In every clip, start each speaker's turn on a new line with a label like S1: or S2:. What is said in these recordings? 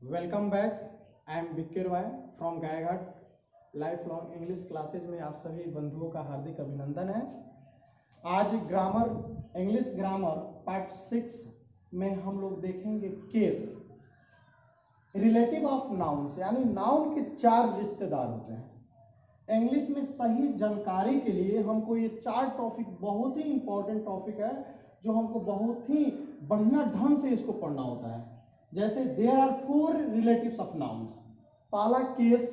S1: Welcome back. I am Bikki Roy from Gaighat. Life long English classes में आप सभी बंधुओं का हार्दिक अभिनंदन है। आज इंग्लिश ग्रामर पार्ट 6 में हम लोग देखेंगे केस, रिलेटिव ऑफ नाउन्स, यानी नाउन के 4 रिश्तेदार होते हैं। इंग्लिश में सही जानकारी के लिए हमको ये 4 टॉपिक बहुत ही इंपॉर्टेंट टॉपिक है, जो हमको बहुत ही बढ़िया ढंग से इसको पढ़ना होता है। जैसे there are 4 relatives of nouns. पहला केस,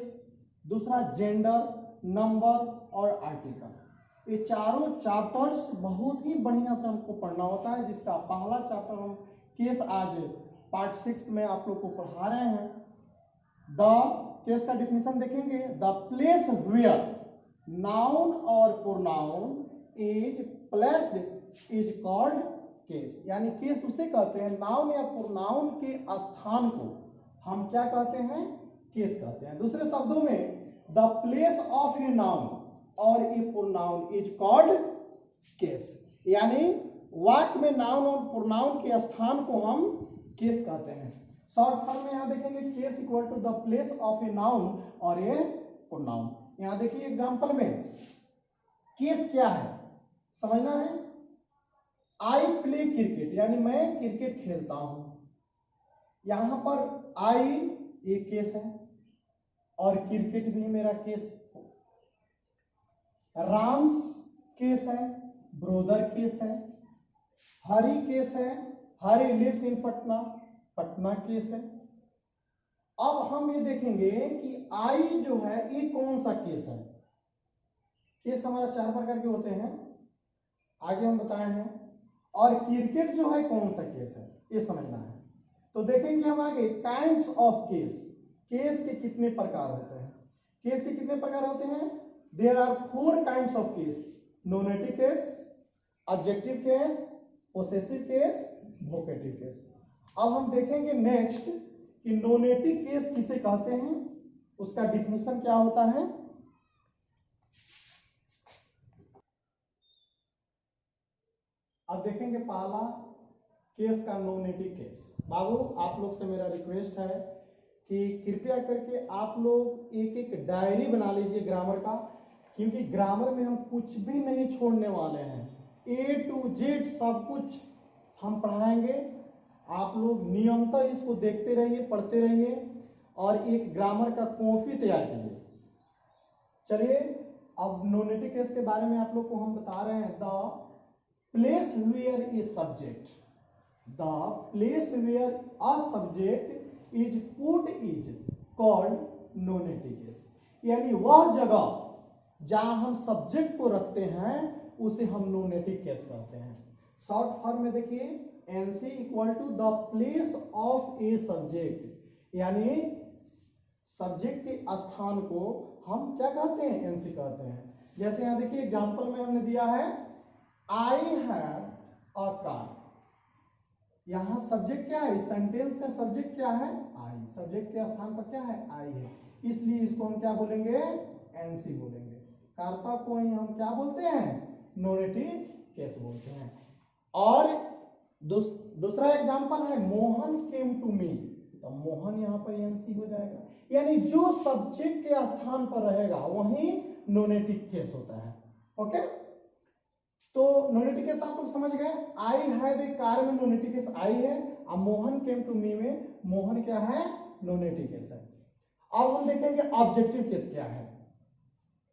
S1: दूसरा जेंडर, नंबर और आर्टिकल। ये चारों चैप्टर्स बहुत ही बढ़िया से हमको पढ़ना होता है, जिसका पहला चैप्टर हम केस आज पार्ट 6 में आप लोग को पढ़ा रहे हैं। द केस का डिफिनेशन देखेंगे। द प्लेस वेयर नाउन और pronoun is placed is called case. यानी केस उसे कहते हैं, नाउन या प्रोनाउन के स्थान को हम क्या कहते हैं? केस कहते हैं। दूसरे शब्दों में the place of a noun और a pronoun is called case. यानी वाक्य में नाउन और प्रोनाउन के स्थान को हम केस कहते हैं। शॉर्ट फॉर्म में यहां देखेंगे case equal to the place of a noun और ए प्रोनाउन। यहां देखिए एग्जांपल में केस क्या है समझना है। आई प्ले क्रिकेट, यानी मैं क्रिकेट खेलता हूं। यहां पर आई ये केस है और क्रिकेट भी मेरा केस। राम्स केस है, ब्रोदर केस है, हरी केस है, Hari lives in Patna, Patna case है। अब हम ये देखेंगे कि आई जो है ये कौन सा केस है। केस हमारा 4 प्रकार के होते हैं, आगे हम बताए हैं। और क्रिकेट जो है कौन सा केस है ये समझना है। तो देखेंगे हम आगे काइंड्स ऑफ केस। केस के कितने प्रकार होते हैं? केस के कितने प्रकार होते हैं? There are 4 kinds of case. Nominative case, objective case, possessive case, vocative case. अब हम देखेंगे नेक्स्ट कि नोनेटिव केस किसे कहते हैं, उसका डिफिनेशन क्या होता है। अब देखेंगे पहला केस का नोनेटिव केस। बाबू आप लोग से मेरा रिक्वेस्ट है कि कृपया करके आप लोग एक एक डायरी बना लीजिए ग्रामर का, क्योंकि ग्रामर में हम कुछ भी नहीं छोड़ने वाले हैं। A to Z सब कुछ हम पढ़ाएंगे। आप लोग नियमतः इसको देखते रहिए, पढ़ते रहिए और एक ग्रामर का कॉपी तैयार कीजिए। चलिए अब नोनेटिव केस के बारे में आप लोग को हम बता रहे हैं। The place where a subject, the place where a subject is put is called nominative case. यानी वह जगह जहां हम सब्जेक्ट को रखते हैं उसे हम नोनेटिव केस कहते हैं। शॉर्ट फॉर्म में देखिए NC equal to the place of a subject, यानी सब्जेक्ट के स्थान को हम क्या कहते हैं? एनसी कहते हैं। जैसे यहां देखिए एग्जांपल में हमने दिया है आई हैव अ कार। यहां सब्जेक्ट क्या है? सेंटेंस का सब्जेक्ट क्या है? आई। सब्जेक्ट के स्थान पर क्या है? आई है, इसलिए इसको हम क्या बोलेंगे? एनसी बोलेंगे। कर्ता को ही हम क्या बोलते हैं? नोनेटिव केस बोलते हैं। और दूसरा एग्जांपल है मोहन केम टू मी, तो मोहन यहां पर एनसी हो जाएगा। यानी जो सब्जेक्ट के स्थान पर रहेगा वही नोनेटिव केस होता है। ओके, तो नोनेटिव केस आप लोग समझ गए। आई हैव ए कार में नोनेटिव केस आई है, और मोहन केम टू मी में मोहन क्या है? नोनेटिव केस है। अब हम देखेंगे ऑब्जेक्टिव केस क्या है।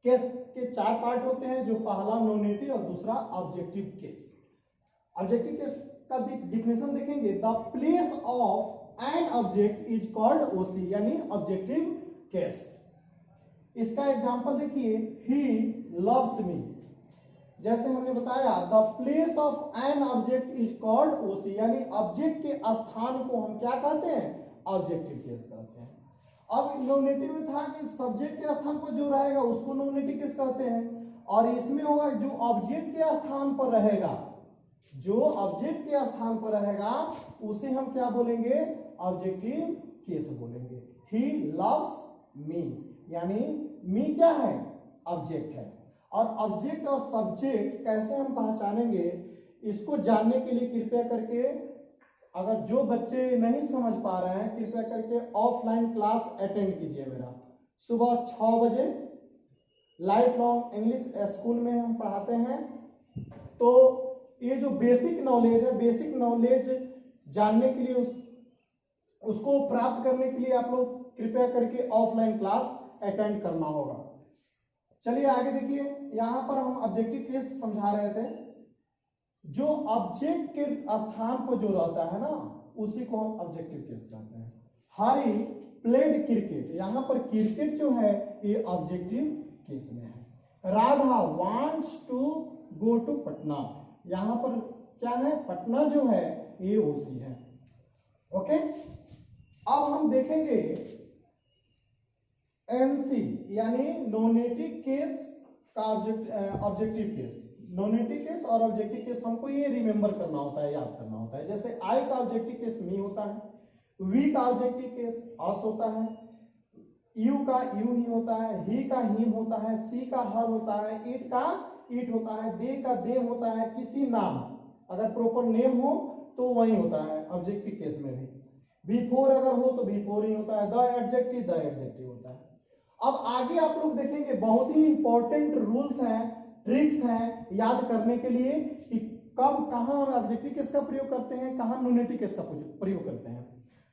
S1: केस के 4 पार्ट होते हैं, जो पहला नोनेटिव और दूसरा ऑब्जेक्टिव केस। ऑब्जेक्टिव केस का डिफिनेशन देखेंगे। The place of an object is called OC, यानी ऑब्जेक्टिव केस। इसका एग्जांपल देखिए, ही लव्स मी। जैसे हमने बताया the place of an object is called OC, यानी ऑब्जेक्ट के स्थान को हम क्या कहते हैं? ऑब्जेक्टिव केस कहते हैं। अब नोनेटिव में था कि सब्जेक्ट के स्थान पर जो रहेगा उसको नोनेटिव केस कहते हैं, और इसमें होगा जो ऑब्जेक्ट के स्थान पर रहेगा, जो ऑब्जेक्ट के स्थान पर रहेगा उसे हम क्या बोलेंगे? ऑब्जेक्टिव केस बोलेंगे। ही लव्स मी, यानी मी क्या है? ऑब्जेक्ट है। और ऑब्जेक्ट और सब्जेक्ट कैसे हम पहचानेंगे, इसको जानने के लिए कृपया करके अगर जो बच्चे नहीं समझ पा रहे हैं कृपया करके ऑफलाइन क्लास अटेंड कीजिए मेरा। सुबह 6 बजे लाइफ लॉन्ग इंग्लिश स्कूल में हम पढ़ाते हैं। तो ये जो बेसिक नॉलेज है, बेसिक नॉलेज जानने के लिए उसको प्राप्त करने के लिए आप लोग कृपया करके ऑफलाइन क्लास अटेंड करना होगा। चलिए आगे देखिए, यहां पर हम ऑब्जेक्टिव केस समझा रहे थे। जो ऑब्जेक्ट के स्थान पर जो रहता है ना, उसी को हम ऑब्जेक्टिव केस कहते हैं। हरी प्लेड क्रिकेट, यहां पर क्रिकेट जो है ये ऑब्जेक्टिव केस में है। Radha wants to go to Patna, यहां पर क्या है, पटना जो है ये ओसी है। ओके, अब हम देखेंगे एनसी यानी नोनेटिक केस का ऑब्जेक्टिव केस। नोनेटिक केस और ऑब्जेक्टिव केस हमको ये रिमेंबर करना होता है, याद करना होता है। जैसे आई का ऑब्जेक्टिव केस मी होता है, वी का ऑब्जेक्टिव केस अस होता है, यू का यू ही होता है, ही का हिम होता है, सी का हर होता है, इट का इट होता है, दे का देम होता है। किसी नाम अगर प्रॉपर नेम हो तो वही होता है ऑब्जेक्टिव केस में भी। बिफोर अगर हो तो बिफोर ही होता है। द एडजेक्टिव होता है। अब आगे आप लोग देखेंगे बहुत ही इंपॉर्टेंट रूल्स हैं, ट्रिक्स हैं याद करने के लिए कि कब कहां हम ऑब्जेक्टिव केस का प्रयोग करते हैं, कहां नोनेटिव केस का प्रयोग करते हैं।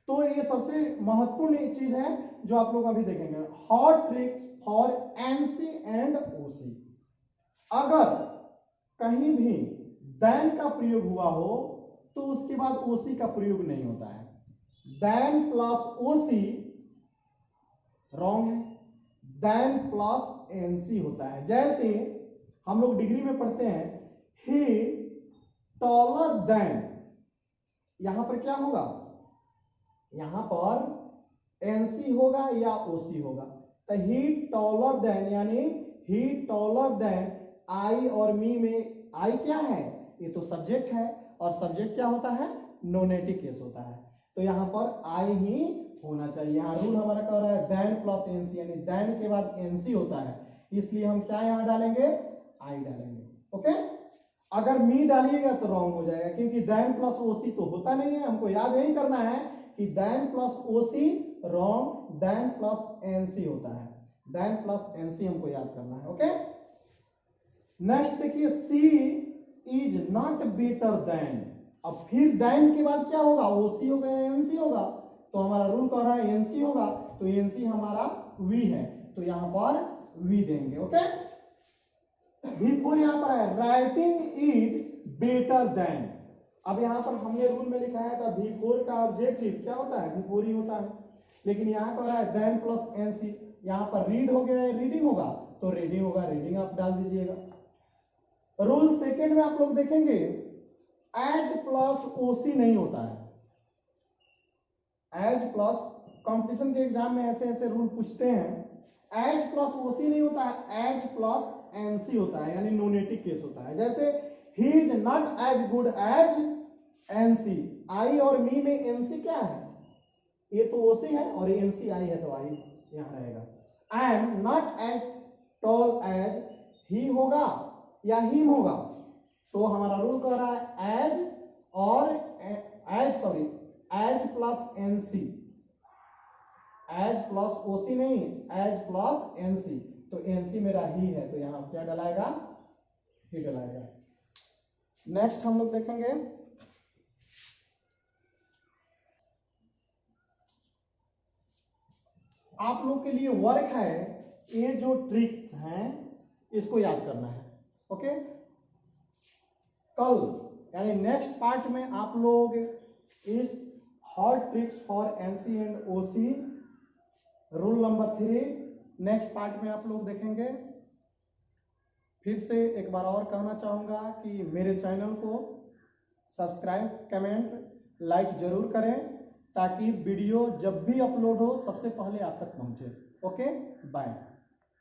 S1: तो ये सबसे महत्वपूर्ण चीज है जो आप लोग अभी देखेंगे। Hot tricks for NC and OC. अगर कहीं भी देन का प्रयोग हुआ हो तो उसके बाद ओसी का प्रयोग नहीं होता है। देन प्लस ओसी रॉन्ग है, देन प्लस एनसी होता है। जैसे हम लोग डिग्री में पढ़ते हैं ही टॉलर देन, यहां पर क्या होगा, यहां पर एनसी होगा या ओसी होगा। तो ही टॉलर देन यानी ही टॉलर देन आई और मी में आई क्या है, ये तो सब्जेक्ट है और सब्जेक्ट क्या होता है, नोनेटिव केस होता है। तो यहां पर आई ही होना चाहिए। यहाँ रूल हमारा कह रहा है देन प्लस एनसी यानी देन के बाद एनसी होता है, इसलिए हम क्या यहां डालेंगे, आई डालेंगे। ओके, अगर मी डालिएगा तो रॉन्ग हो जाएगा क्योंकि देन प्लस ओसी तो होता नहीं है। हमको याद यही करना है कि then plus OC wrong, then plus NC होता है। देन प्लस एनसी हमको याद करना है। ओके, नेक्स्ट देखिए, सी इज नॉट बेटर देन। अब फिर देन के बाद क्या होगा, ओसी होगा या एनसी होगा। तो हमारा रूल कह रहा है एनसी होगा, तो एनसी हमारा वी है, तो यहां पर वी देंगे। ओके, बिफोर यहां पर है राइटिंग इज बेटर देन। अब यहां पर हमने रूल में लिखा है तो बिफोर का ऑब्जेक्टिव क्या होता है, बिफोर ही होता है। लेकिन यहां कह रहा है देन प्लस एनसी, यहां पर रीड हो गया है, रीडिंग होगा तो रीडिंग होगा, रीडिंग आप डाल दीजिएगा। रूल सेकेंड में आप लोग देखेंगे एज प्लस ओसी नहीं होता है। एज प्लस, कंपटीशन के एग्जाम में ऐसे ऐसे रूल पूछते हैं। एज प्लस ओसी नहीं होता है, एज प्लस एनसी होता है यानी नोनेटिव केस होता है। जैसे he is not as good as NC, I और मी में एनसी क्या है, ये तो ओसी है और एनसी आई है तो आई यहां रहेगा। I am not as tall as, he होगा या हिम होगा। तो हमारा रूल कह रहा है एज और as plus NC, as plus OC नहीं, एज प्लस एनसी। तो एनसी मेरा ही है तो यहां क्या डलाएगा, ही डलाएगा। नेक्स्ट हम लोग देखेंगे आप लोग के लिए वर्क है, ये जो ट्रिक्स हैं इसको याद करना है। ओके, कल यानी नेक्स्ट पार्ट में आप लोग इस hot tricks for NC and OC rule number 3 next part में आप लोग देखेंगे। फिर से एक बार और कहना चाहूंगा कि मेरे चैनल को सब्सक्राइब, कमेंट, लाइक जरूर करें ताकि वीडियो जब भी अपलोड हो सबसे पहले आप तक पहुंचे। Okay, bye.